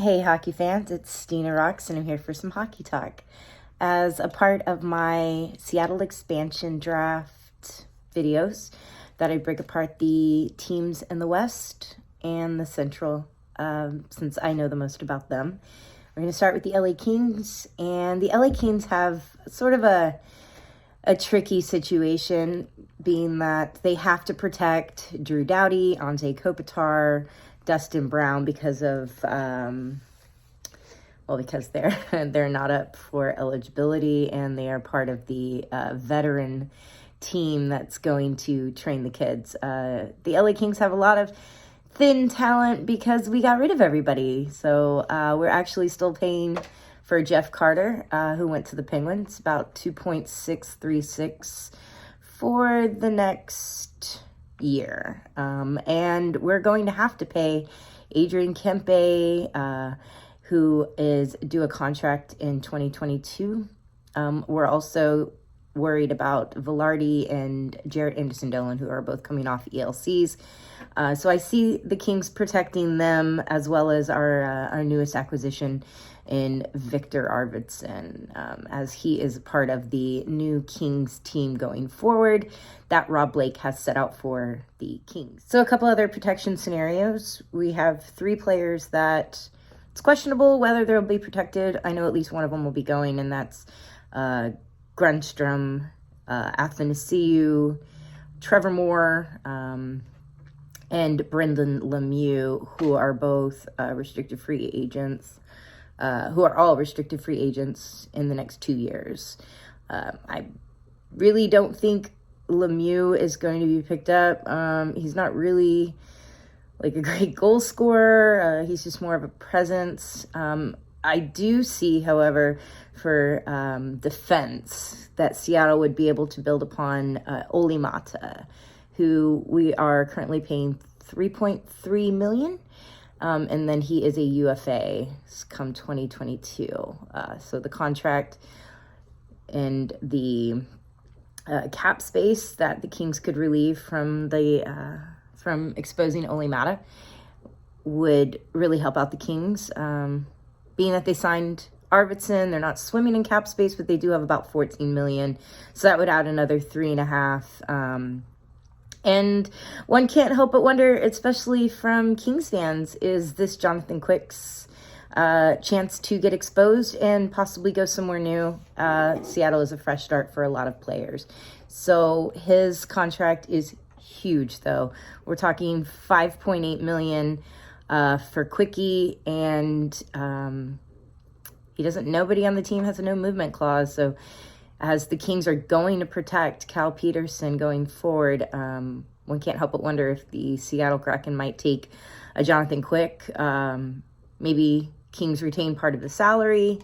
Hey hockey fans, it's Stina Rocks and I'm here for some hockey talk. As a part of my Seattle expansion draft videos that I break apart the teams in the West and the Central, since I know the most about them. We're going to start with the LA Kings, and the LA Kings have sort of a tricky situation, being that they have to protect Drew Doughty, Anze Kopitar, Dustin Brown because of because they're not up for eligibility, and they are part of the veteran team that's going to train the kids. The LA Kings have a lot of thin talent because we got rid of everybody, so we're actually still paying for Jeff Carter, who went to the Penguins, about $2.636 for the next year. And we're going to have to pay Adrian Kempe, who is due a contract in 2022. We're also worried about Velarde and Jarrett Anderson-Dillon, who are both coming off ELCs. So I see the Kings protecting them, as well as our newest acquisition in Victor Arvidsson, as he is part of the new Kings team going forward that Rob Blake has set out for the Kings. So a couple other protection scenarios. We have 3 players that it's questionable whether they'll be protected. I know at least one of them will be going, and that's Grundstrom, Athanasiou, Trevor Moore, and Brendan Lemieux, who are both restricted free agents, who are all restricted free agents in the next 2 years. I really don't think Lemieux is going to be picked up. He's not really like a great goal scorer. He's just more of a presence. I do see, however, for defense, that Seattle would be able to build upon Olli Maatta, who we are currently paying $3.3 million. And then he is a UFA come 2022. So the contract and the cap space that the Kings could relieve from the from exposing Olli Maatta would really help out the Kings. Being that they signed Arvidsson, they're not swimming in cap space, but they do have about $14 million. So that would add another 3.5. And one can't help but wonder, especially from Kings fans, is this Jonathan Quick's chance to get exposed and possibly go somewhere new? Seattle is a fresh start for a lot of players. So his contract is huge, though. We're talking $5.8 million for Quickie, and nobody on the team has a no movement clause. So as the Kings are going to protect Cal Peterson going forward, one can't help but wonder if the Seattle Kraken might take a Jonathan Quick. Maybe Kings retain part of the salary,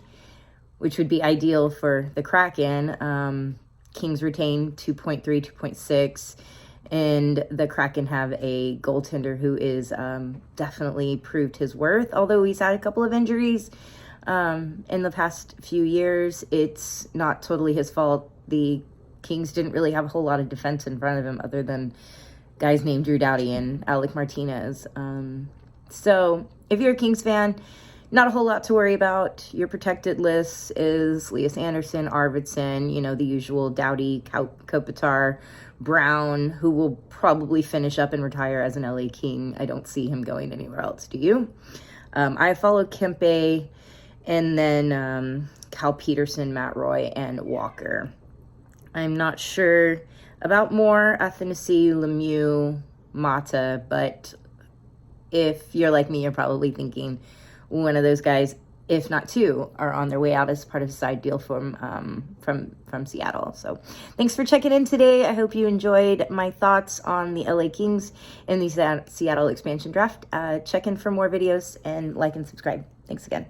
which would be ideal for the Kraken. Kings retain 2.3, 2.6, and the Kraken have a goaltender who is definitely proved his worth, although he's had a couple of injuries in the past few years. It's not totally his fault. The Kings didn't really have a whole lot of defense in front of him other than guys named Drew Doughty and Alec Martinez. So if you're a Kings fan, not a whole lot to worry about. Your protected list is Lias Andersson, Arvidsson, the usual Doughty, Kopitar, Brown, who will probably finish up and retire as an LA King. I don't see him going anywhere else. Do you? I follow Kempe, and then Cal Peterson, Matt Roy, and Walker. I'm not sure about more Athanasiou, Lemieux, Maatta, but if you're like me, you're probably thinking one of those guys, if not two, are on their way out as part of a side deal from Seattle. So thanks for checking in today. I hope you enjoyed my thoughts on the LA Kings and the Seattle expansion draft. Check in for more videos and like and subscribe. Thanks again.